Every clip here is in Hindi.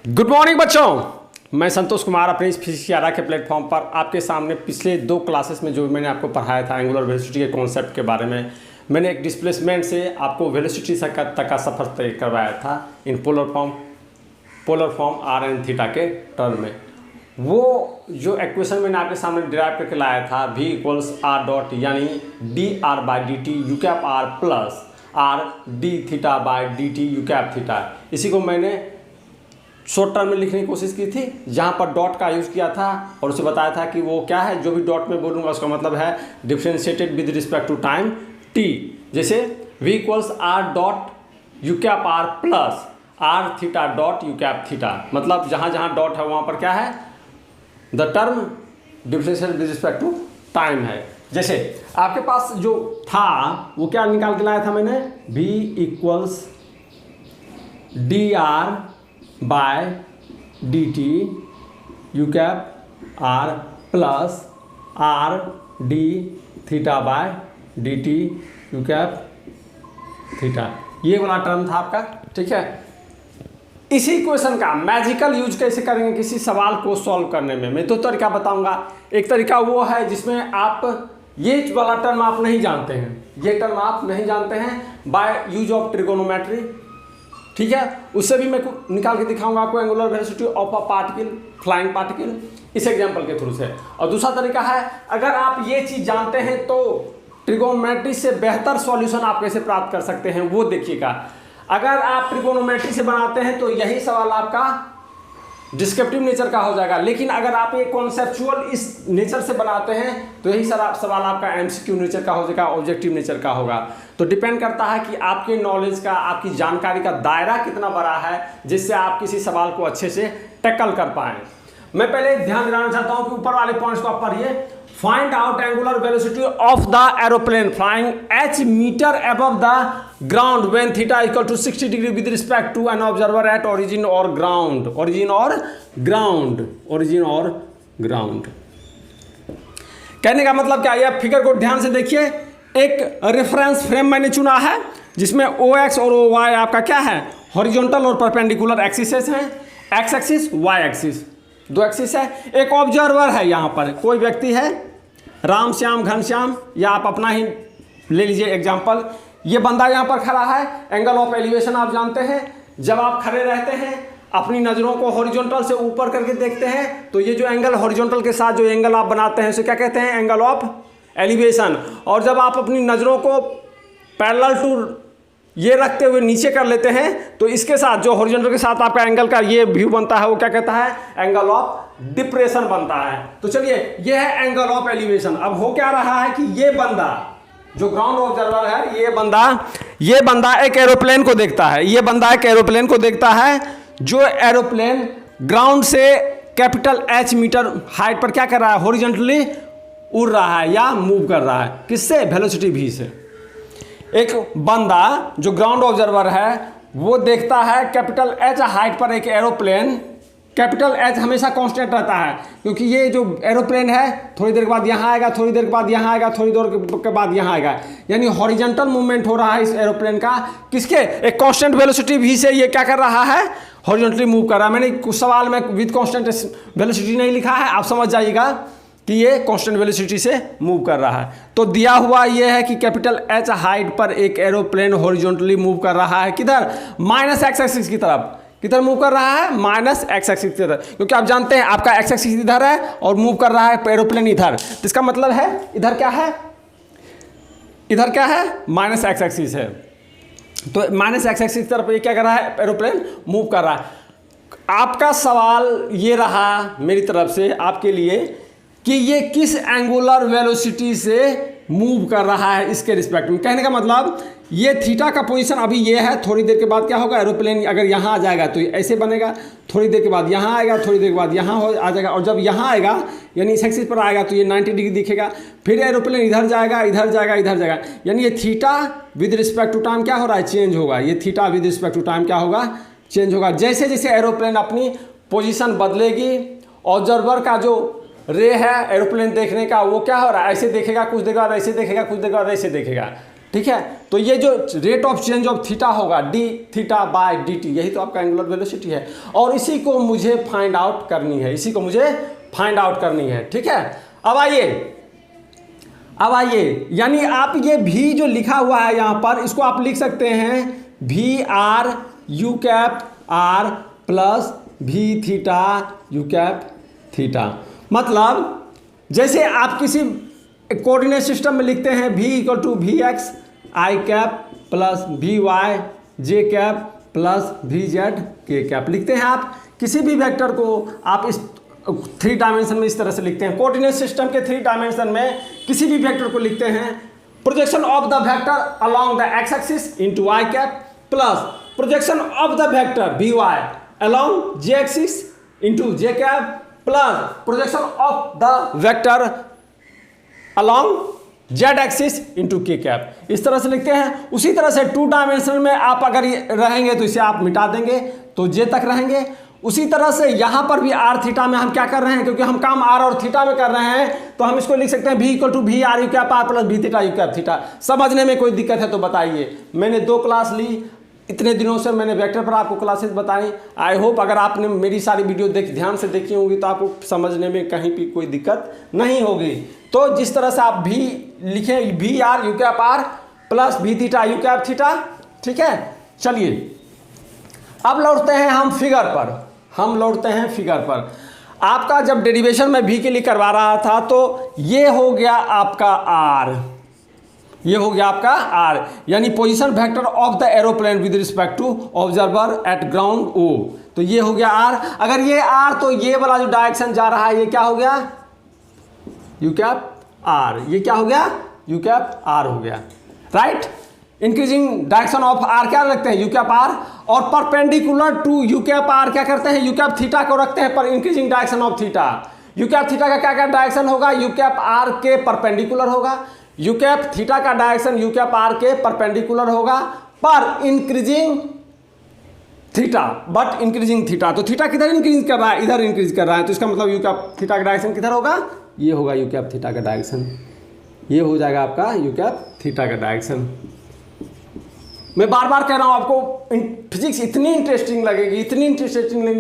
गुड मॉर्निंग बच्चों, मैं संतोष कुमार अपने इस फिजिक्स के प्लेटफॉर्म पर आपके सामने पिछले 2 क्लासेस में जो मैंने आपको पढ़ाया था एंगुलर वेलोसिटी के कॉन्सेप्ट के बारे में। मैंने एक डिस्प्लेसमेंट से आपको वेलोसिटी तक का सफ़र तय करवाया था in polar form R and theta के टर्म में। वो जो इक्वेशन मैंने आपके सामने डिराइव करके लाया था v इक्वल्स आर डॉट यानी D R by D T U cap R plus R D theta by D T U cap theta, इसी को मैंने शॉर्ट टर्म में लिखने की कोशिश की थी जहाँ पर डॉट का यूज़ किया था और उसे बताया था कि वो क्या है। जो भी डॉट में बोलूँगा उसका मतलब है differentiated with respect to time T. जैसे v equals R dot U cap R plus R theta dot U cap theta, मतलब जहाँ जहाँ डॉट है वहाँ पर क्या है, the term differentiated with respect to time है। जैसे आपके पास जो था वो क्या निकाल के लाया था मैंने, v equals D R by D T U cap R plus R D theta by D T U cap theta, ये वाला टर्म था आपका। ठीक है, इसी इक्वेशन का मैजिकल यूज कैसे करेंगे किसी सवाल को सॉल्व करने में, मैं 2 तरीका बताऊंगा। एक तरीका वो है जिसमें आप ये वाला टर्म आप नहीं जानते हैं, ये टर्म आप नहीं जानते हैं बाय यूज ऑफ ट्रिगोनोमेट्री। ठीक है, उससे भी मैं निकाल के दिखाऊंगा आपको angular velocity of a particle, flying particle, इस एग्जांपल के थ्रू से। और दूसरा तरीका है, अगर आप ये चीज़ जानते हैं तो ट्रिगोनोमेट्री से बेहतर सॉल्यूशन आप कैसे प्राप्त कर सकते हैं वो देखिएगा। अगर आप ट्रिगोनोमेट्री से बनाते हैं तो यही सवाल आपका डिस्क्रिप्टिव नेचर का हो जाएगा, लेकिन अगर आप ये कॉन्सेप्चुअल इस नेचर से बनाते हैं तो यही सवाल आपका एमसीक्यू नेचर का हो जाएगा, ऑब्जेक्टिव नेचर का होगा। तो डिपेंड करता है कि आपके नॉलेज का, आपकी जानकारी का दायरा कितना बड़ा है जिससे आप किसी सवाल को अच्छे से टैकल कर पाएँ। मैं पहले ध्यान दिलाना चाहता हूँ कि ऊपर वाले पॉइंट्स को आप पढ़िए। Find out angular velocity of the aeroplane flying h metre above the ground when theta equal to 60 degree with respect to an observer at origin और ग्राउंड। कहने का मतलब क्या, यह फिगर को ध्यान से देखिए। एक रेफरेंस फ्रेम मैंने चुना है जिसमें OX और OY आपका क्या है, हॉरिजॉन्टल और परपेंडिकुलर एक्सिस हैं, x axis y axis, 2 axis है। एक ऑब्जर्वर है, यहाँ पर कोई व्यक्ति है, राम श्याम घनश्याम, या आप अपना ही ले लीजिए एग्जाम्पल। ये बंदा यहाँ पर खड़ा है। एंगल ऑफ एलिवेशन आप जानते हैं, जब आप खड़े रहते हैं अपनी नज़रों को हॉरिजॉन्टल से ऊपर करके देखते हैं तो ये जो एंगल हॉरिजॉन्टल के साथ जो एंगल आप बनाते हैं उसे क्या कहते हैं, एंगल ऑफ एलिवेशन। और जब आप अपनी नज़रों को पैरेलल टू ये रखते हुए नीचे कर लेते हैं तो इसके साथ जो हॉरिजॉन्टल के साथ आपका एंगल का ये व्यू बनता है वो क्या कहता है, एंगल ऑफ डिप्रेशन बनता है। तो चलिए, ये है एंगल ऑफ एलिवेशन। अब हो क्या रहा है कि ये बंदा जो ग्राउंड ऑब्जर्वर है, ये बंदा एक एरोप्लेन को देखता है, ये बंदा एक एरोप्लेन को देखता है जो एरोप्लेन ग्राउंड से कैपिटल H मीटर हाइट पर क्या कर रहा है, हॉरिजॉन्टली उड़ रहा है या मूव कर रहा है, किससे, वेलोसिटी v से। एक बंदा जो ग्राउंड ऑब्जर्वर है वो देखता है कैपिटल H हाइट पर एक एरोप्लेन। कैपिटल H हमेशा कांस्टेंट रहता है क्योंकि ये जो एरोप्लेन है थोड़ी देर के बाद यहाँ आएगा, थोड़ी देर के बाद यहाँ आएगा, थोड़ी देर के बाद यहाँ आएगा, यानी हॉरिजॉन्टल मूवमेंट हो रहा है इस एरोप्लेन का, किसके, एक कांस्टेंट वेलोसिटी v से ये क्या कर रहा है, हॉरिजॉन्टली मूव कर रहा है। मैंने कुछ सवाल में विद कांस्टेंट वेलोसिटी नहीं लिखा है, आप समझ जाइएगा कि ये कांस्टेंट वेलोसिटी से मूव कर रहा है। तो दिया हुआ ये है कि कैपिटल H हाइट पर एक एरोप्लेन हॉरिजॉन्टली मूव कर रहा है, किधर, माइनस x एक्सिस की तरफ। किधर मूव कर रहा है, माइनस x एक्सिस की तरफ, क्योंकि आप जानते हैं आपका x एक्सिस इधर है और मूव कर रहा है एरोप्लेन इधर। तो इसका मतलब है इधर क्या है, माइनस x एक्सिस है। तो माइनस x एक्सिस की तरफ ये क्या कर रहा है, एरोप्लेन मूव कर रहा है। आपका सवाल ये रहा मेरी तरफ से आपके लिए कि ये किस एंगुलर वेलोसिटी से मूव कर रहा है इसके रिस्पेक्ट में। कहने का मतलब ये थीटा का पोजीशन अभी ये है, थोड़ी देर के बाद क्या होगा, एरोप्लेन अगर यहाँ आ जाएगा तो ऐसे बनेगा, थोड़ी देर के बाद यहाँ आएगा, थोड़ी देर के बाद यहाँ आ जाएगा, और जब यहाँ आएगा यानी इस एक्सिस पर आएगा तो ये 90 डिग्री दिखेगा, फिर एरोप्लेन इधर जाएगा, इधर जाएगा, इधर जाएगा, यानी ये theta with respect to time क्या हो रहा है, चेंज होगा। ये theta with respect to time क्या होगा, चेंज होगा। जैसे जैसे एरोप्लेन अपनी पोजीशन बदलेगी, ऑब्जर्वर का जो रे है एरोप्लेन देखने का वो क्या हो रहा है, ऐसे देखेगा, कुछ देर बाद ऐसे देखेगा, कुछ देर बाद ऐसे देखेगा। ठीक है। तो ये जो rate of change of theta होगा D theta by D T, यही तो आपका एंगुलर वेलोसिटी है और इसी को मुझे फाइंड आउट करनी है, इसी को मुझे फाइंड आउट करनी है। ठीक है, अब आइए यानी आप ये भी जो लिखा हुआ है यहाँ पर, इसको आप लिख सकते हैं V R U cap R plus V theta U cap theta. मतलब जैसे आप किसी कोऑर्डिनेट सिस्टम में लिखते हैं v equal to V X I cap plus V Y J cap plus V Z K cap लिखते हैं। आप किसी भी वेक्टर को आप इस 3 डायमेंशन में इस तरह से लिखते हैं। कोऑर्डिनेट सिस्टम के 3 डायमेंशन में किसी भी वेक्टर को लिखते हैं projection of the vector along the X axis into Y cap plus projection of the vector V Y along J axis into J cap plus projection of the vector along Z axis into K cap, इस तरह से लिखते हैं। उसी तरह से 2 डायमेंशन में आप अगर रहेंगे तो इसे आप मिटा देंगे तो जे तक रहेंगे। उसी तरह से यहाँ पर भी आर थीटा में हम क्या कर रहे हैं, क्योंकि हम काम आर और थीटा में कर रहे हैं तो हम इसको लिख सकते हैं V equal to V R U cap R plus V theta U cap theta. समझने में कोई दिक्कत है तो बताइए। मैंने 2 क्लास ली, इतने दिनों से मैंने वेक्टर पर आपको क्लासेस बताई। आई होप अगर आपने मेरी सारी वीडियो ध्यान से देखी होंगी तो आपको समझने में कहीं भी कोई दिक्कत नहीं होगी। तो जिस तरह से आप भी लिखें V R U cap R plus V theta U cap theta, ठीक है। चलिए अब लौटते हैं हम फिगर पर। आपका जब डेरिवेशन में v के लिए करवा रहा था तो ये हो गया आपका r, ये हो गया आपका r, यानी position vector of the aeroplane with respect to observer at ground O। तो ये हो गया r। अगर ये r तो ये वाला जो डायरेक्शन जा रहा है ये क्या हो गया, यू कैप r। ये क्या हो गया, यू कैप r हो गया, right. Increasing direction of r क्या रखते हैं, यू कैप r, और perpendicular to U cap r क्या करते हैं, यू कैप थीटा को रखते हैं पर increasing direction of theta. U cap theta का क्या क्या डायरेक्शन होगा, यू कैप r के परपेंडिकुलर होगा। यू कैप थीटा का डायरेक्शन यू कैप r के परपेंडिकुलर होगा पर increasing theta, but increasing theta. तो थीटा किधर इंक्रीज कर रहा है, इधर इंक्रीज कर रहा है, तो इसका मतलब यू कैप थीटा का डायरेक्शन किधर होगा, ये होगा यू कैप थीटा का डायरेक्शन, ये हो जाएगा आपका यू कैप थीटा का डायरेक्शन। मैं बार बार कह रहा हूँ आपको फिजिक्स इतनी इंटरेस्टिंग लगेगी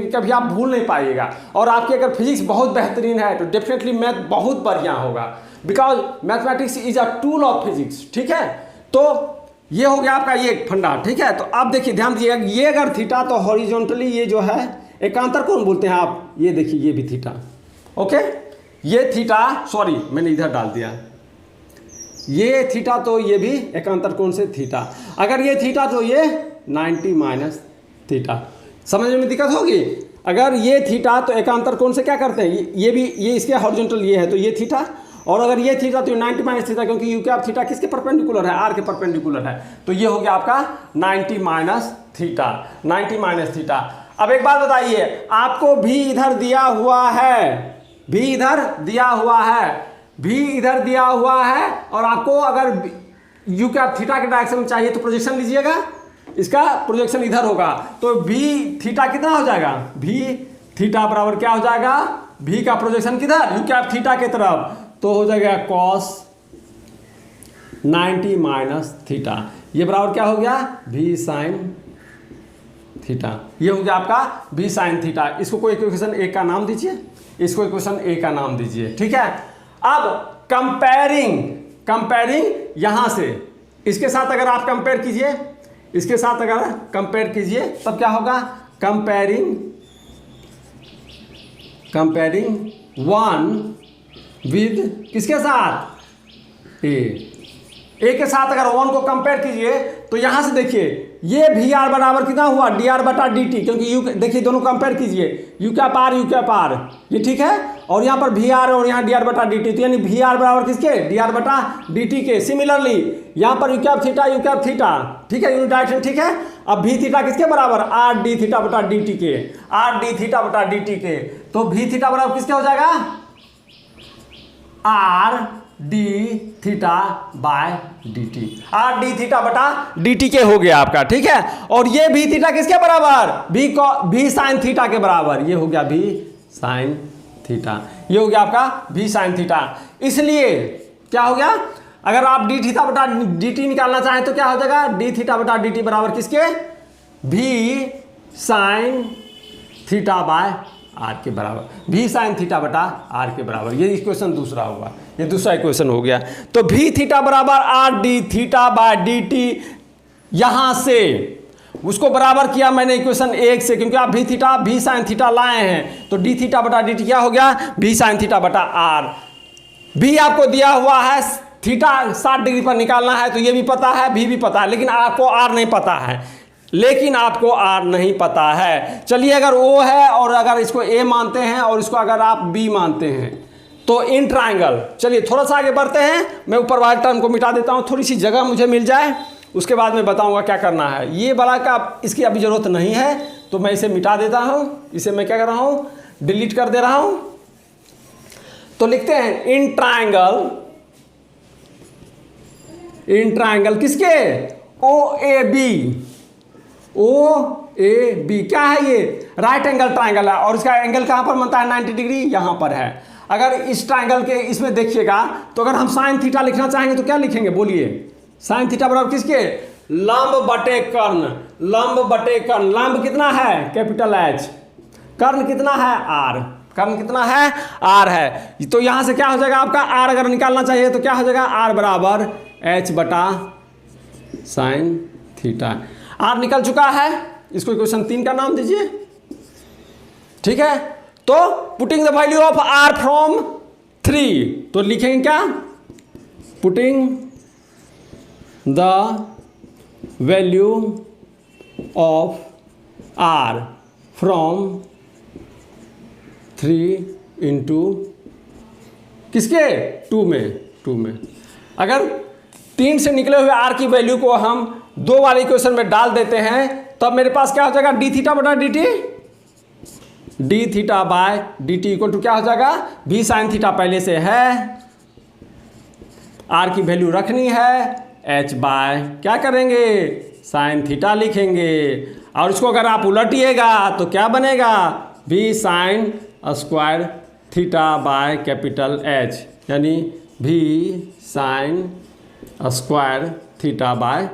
कभी आप भूल नहीं पाइएगा। और आपकी अगर फिजिक्स बहुत बेहतरीन है तो डेफिनेटली मैथ बहुत बढ़िया होगा, because mathematics is a tool of physics, ठीक है। तो ये हो गया आपका ये फंडा, ठीक है। तो आप देखिए ध्यान दीजिएगा, ये अगर थीटा तो हॉरिजॉन्टली ये जो है एकांतर कोण बोलते हैं आप, ये देखिए ये भी थीटा, ओके। ये थीटा, सॉरी मैंने इधर डाल दिया, ये थीटा तो ये भी एकांतर कोण से थीटा। अगर ये थीटा तो ये 90 माइनस थीटा। समझने में दिक्कत होगी। अगर ये थीटा तो एकांतर कोण से क्या करते हैं, ये भी, ये इसके हॉरिजॉन्टल ये है तो ये थीटा, और अगर ये थीटा तो 90 माइनस थीटा, क्योंकि यू कैप थीटा किसके परपेंडिकुलर है, आर के परपेंडिकुलर है। तो ये हो गया आपका 90 माइनस थीटा, 90 माइनस थीटा। अब एक बात बताइए, आपको भी इधर दिया हुआ है, भी इधर दिया हुआ है, भी इधर दिया हुआ है, और आपको अगर यू कैप थीटा के डायरेक्शन में चाहिए तो प्रोजेक्शन लीजिएगा, इसका प्रोजेक्शन इधर होगा तो भी थीटा कितना हो जाएगा, भी थीटा बराबर क्या हो जाएगा, भी का प्रोजेक्शन किधर, यू कैप थीटा के तरफ, तो हो जाएगा कॉस 90 माइनस थीटा। ये बराबर क्या हो गया, भी साइन थीटा। ये हो गया आपका भी साइन थीटा। इसको कोई इक्वेशन ए का नाम दीजिए, इसको इक्वेशन ए का नाम दीजिए, ठीक है। अब कंपेयरिंग यहां से इसके साथ अगर आप कंपेयर कीजिए, इसके साथ अगर कंपेयर कीजिए तब क्या होगा, कंपेयरिंग 1 विद किसके साथ, ए के साथ अगर 1 को कंपेयर कीजिए तो यहां से देखिए ये वी आर बराबर कितना हुआ, डी आर बटा डी टी, क्योंकि यू देखिए दोनों कंपेयर कीजिए, यू कैप आर ये ठीक है, और यहाँ पर वी आर और यहाँ डी आर बटा डी टी, तो यानी वी आर बराबर किसके, डी आर बटा डी टी के। सिमिलरली यहाँ पर यू कैप थीटा, ठीक है, यूनिट डायरेक्शन, ठीक है। अब भी थीटा किसके बराबर, आर डी थीटा बटा डी टी के, आर डी थीटा बटा डी टी के। तो भी थीटा बराबर किसके हो जाएगा, are D theta by D T, are D theta बटा डी टी के हो गया आपका, ठीक है। और ये भी थीटा किसके बराबर, भी साइन थीटा के बराबर, ये हो गया भी साइन थीटा, ये हो गया आपका भी साइन थीटा। इसलिए क्या हो गया, अगर आप डी थीटा बटा डी टी निकालना चाहें तो क्या हो जाएगा, डी थीटा बटा डी टी बराबर किसके, भी साइन थीटा बाय आर के बराबर, भी साइन थीटा बटा आर के बराबर। ये इक्वेशन दूसरा होगा, ये दूसरा इक्वेशन हो गया। तो भी थीटा बराबर are D theta by D T, यहां से उसको बराबर किया मैंने इक्वेशन 1 से, क्योंकि आप भी थीटा भी साइन थीटा लाए हैं, तो डी थीटा बटा डी टी क्या हो गया, भी साइन थीटा बटा आर। भी आपको दिया हुआ है थीटा 60 डिग्री पर निकालना है, तो ये भी पता है, भी पता है, लेकिन आपको आर नहीं पता है, चलिए अगर ओ है और अगर इसको ए मानते हैं और इसको अगर आप बी मानते हैं तो इन ट्राइंगल, चलिए थोड़ा सा आगे बढ़ते हैं, मैं ऊपर वाले टर्म को मिटा देता हूं, थोड़ी सी जगह मुझे मिल जाए, उसके बाद मैं बताऊंगा क्या करना है। ये वाला का इसकी अभी जरूरत नहीं है, तो मैं इसे मिटा देता हूं, इसे मैं क्या कर रहा हूं, डिलीट कर दे रहा हूं। तो लिखते हैं इन ट्राइंगल किसके, ओ ए बी, क्या है ये, राइट एंगल ट्राइंगल है, और इसका एंगल कहां पर बनता है, 90 डिग्री यहां पर है। अगर इस ट्राइंगल के इसमें देखिएगा, तो अगर हम साइन थीटा लिखना चाहेंगे तो क्या लिखेंगे, बोलिए, साइन थीटा बराबर किसके, लंब बटे कर्ण, लंब कितना है, कैपिटल एच, कर्ण कितना है, आर, कर्ण कितना है, आर है। तो यहां से क्या हो जाएगा आपका, आर अगर निकालना चाहिए तो क्या हो जाएगा, आर बराबर एच बटा साइन थीटा। आर निकल चुका है, इसको इक्वेशन 3 का नाम दीजिए, ठीक है। तो putting the value of R from 3, तो लिखेंगे क्या, putting the value of R from 3 into किसके, 2 में। अगर 3 से निकले हुए आर की वैल्यू को हम 2 वाले इक्वेशन में डाल देते हैं, तब मेरे पास क्या हो जाएगा, डी थीटा बटा D T, D theta by D T equal to क्या हो जाएगा, भी साइन थीटा पहले से है, आर की वैल्यू रखनी है, एच बाय क्या करेंगे, साइन थीटा लिखेंगे, और इसको अगर आप उलटिएगा तो क्या बनेगा, भी sine square theta by capital H, यानी भी sine square theta by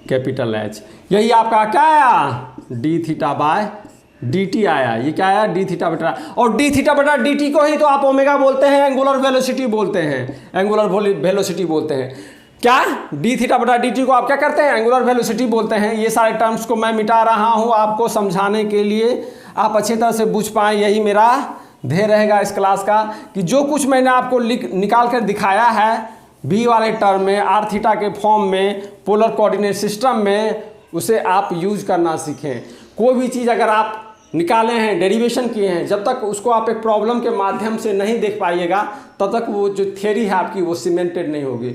capital H. यही आपका क्या आया, D theta by D T आया। ये क्या आया, डी थीटा बटा, और डी थीटा बटा डी टी को ही तो आप ओमेगा बोलते हैं, एंगुलर वेलोसिटी बोलते हैं, क्या, डी थीटा बटा डी टी को आप क्या करते हैं, एंगुलर वेलोसिटी बोलते हैं। ये सारे टर्म्स को मैं मिटा रहा हूँ आपको समझाने के लिए, आप अच्छी तरह से बुझ पाएँ, यही मेरा ध्येय रहेगा इस क्लास का, कि जो कुछ मैंने आपको निकाल कर दिखाया है बी वाले टर्म में, आर थीटा के फॉर्म में, पोलर कोऑर्डिनेट सिस्टम में, उसे आप यूज करना सीखें। कोई भी चीज़ अगर आप निकाले हैं, डेरिवेशन किए हैं, जब तक उसको आप एक प्रॉब्लम के माध्यम से नहीं देख पाइएगा, तब तक वो जो थ्योरी है आपकी वो सीमेंटेड नहीं होगी।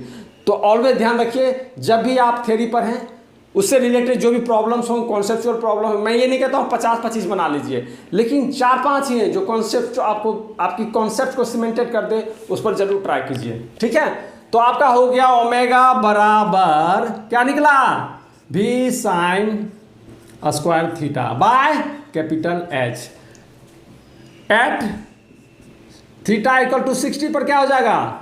तो ऑलवेज ध्यान रखिए, जब भी आप थ्योरी पर हैं, उससे रिलेटेड जो भी प्रॉब्लम्स हों, कॉन्सेप्चुअल प्रॉब्लम हो, मैं ये नहीं कहता हूँ 50-25 बना लीजिए, लेकिन 4-5 ही हैं जो कॉन्सेप्ट आपको आपकी कॉन्सेप्ट को सीमेंटेड कर दे, उस पर जरूर ट्राई कीजिए, ठीक है। तो आपका हो गया ओमेगा बराबर क्या निकला, भी sine square theta by capital H, at theta equal to 60 पर क्या हो जाएगा,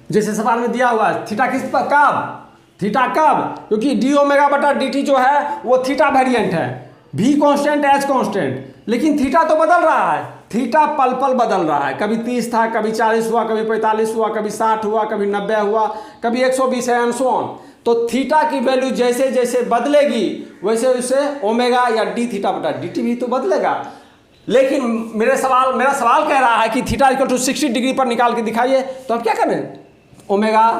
जैसे सवाल में दिया हुआ है, थीटा किस पर, कब, थीटा कब, क्योंकि डी ओमेगा बटा डी टी जो है वो थीटा वेरिएंट है, भी कांस्टेंट एच कांस्टेंट, लेकिन थीटा तो बदल रहा है, थीटा पल पल बदल रहा है, कभी 30 था, कभी 40 हुआ, कभी 45 हुआ, कभी 60 हुआ, कभी 90 हुआ, कभी 120 है, एंड सो ऑन। तो थीटा की वैल्यू जैसे जैसे बदलेगी वैसे वैसे ओमेगा या डी थीटा बटा डी टी भी तो बदलेगा। लेकिन मेरा सवाल कह रहा है कि थीटा इक्वल टू 60 डिग्री पर निकाल के दिखाइए, तो अब क्या करें, ओमेगा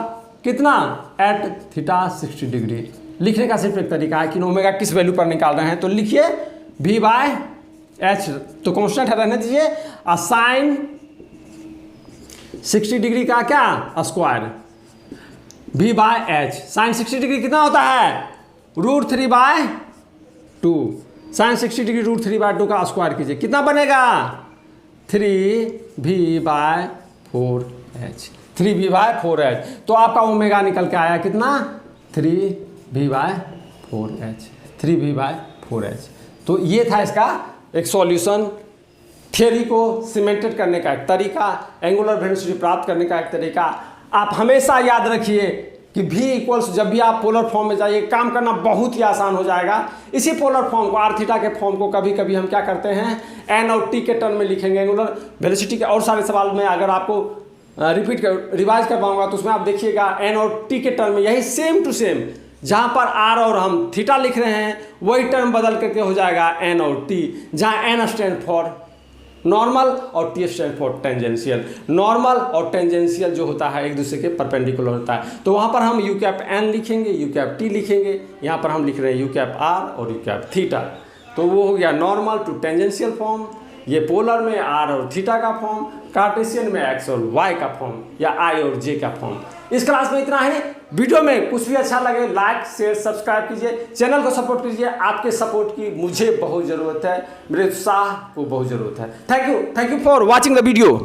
कितना, एट थीटा 60 डिग्री। लिखने का सिर्फ एक तरीका है कि ओमेगा किस वैल्यू पर निकाल रहे हैं, तो लिखिए भी बाय एच, तो कॉन्स्टेंट है रहने दीजिए, साइन 60 डिग्री का क्या, स्क्वायर, भी बाय एच, साइन 60 डिग्री कितना होता है, √3/2, साइन 60 डिग्री √3/2 का स्क्वायर कीजिए, कितना बनेगा, 3v/4h, 3v/4h। तो आपका ओमेगा निकल के आया कितना, 3v/4h, 3v/4h। तो ये था इसका एक सॉल्यूशन, थियरी को सीमेंटेड करने का एक तरीका, एंगुलर वेलोसिटी प्राप्त करने का एक तरीका। आप हमेशा याद रखिए कि v इक्वल्स, जब भी आप पोलर फॉर्म में जाइए काम करना बहुत ही आसान हो जाएगा। इसी पोलर फॉर्म को, आर थीटा के फॉर्म को कभी कभी हम क्या करते हैं एन और टी के टर्म में लिखेंगे एंगुलर वेलोसिटी के। और सारे सवाल में अगर आपको रिवाइज करवाऊंगा तो उसमें आप देखिएगा एन और टी के टर्म में यही सेम टू सेम, जहाँ पर आर और हम थीटा लिख रहे हैं वही टर्म बदल करके हो जाएगा एन और टी, जहाँ एन स्टैंड फॉर नॉर्मल और T stand for tangential. Normal और टेंजेंशियल जो होता है एक दूसरे के परपेंडिकुलर होता है, तो वहाँ पर हम यू कैप एन लिखेंगे, यू कैप टी लिखेंगे। यहाँ पर हम लिख रहे हैं यू कैप आर और यू कैप थीटा, तो वो हो गया नॉर्मल टू टेंजेंशियल फॉर्म। ये पोलर में आर और थीटा का फॉर्म, कार्टेशियन में एक्स और वाई का फॉर्म या आई और जे का फॉर्म। इस क्लास में इतना ही। वीडियो में कुछ भी अच्छा लगे लाइक शेयर सब्सक्राइब कीजिए, चैनल को सपोर्ट कीजिए। आपके सपोर्ट की मुझे बहुत ज़रूरत है, मेरे उत्साह को बहुत ज़रूरत है। Thank you for watching the video.